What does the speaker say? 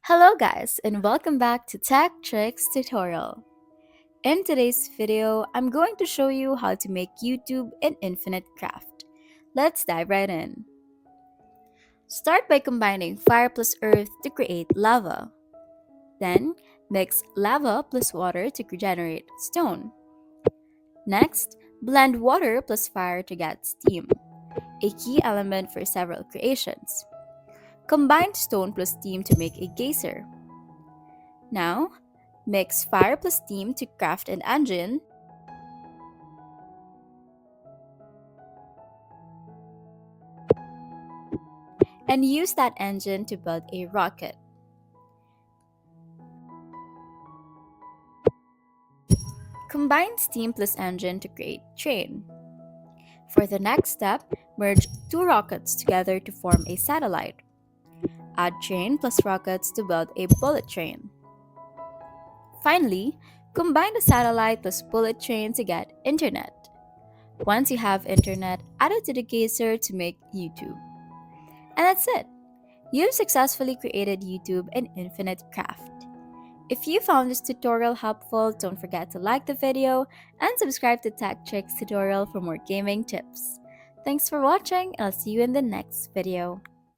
Hello guys and welcome back to Tech Tricks tutorial. In today's video, I'm going to show you how to make YouTube an infinite craft. Let's dive right in. Start by combining fire plus earth to create lava. Then, mix lava plus water to generate stone. Next, blend water plus fire to get steam, a key element for several creations. Combine stone plus steam to make a geyser. Now, mix fire plus steam to craft an engine, and use that engine to build a rocket. Combine steam plus engine to create train. For the next step, merge two rockets together to form a satellite. Add train plus rockets to build a bullet train. Finally, combine the satellite plus bullet train to get internet. Once you have internet, add it to the geyser to make YouTube. And that's it! You've successfully created YouTube an infinite craft. If you found this tutorial helpful, don't forget to like the video and subscribe to Tech Tricks tutorial for more gaming tips. Thanks for watching, and I'll see you in the next video.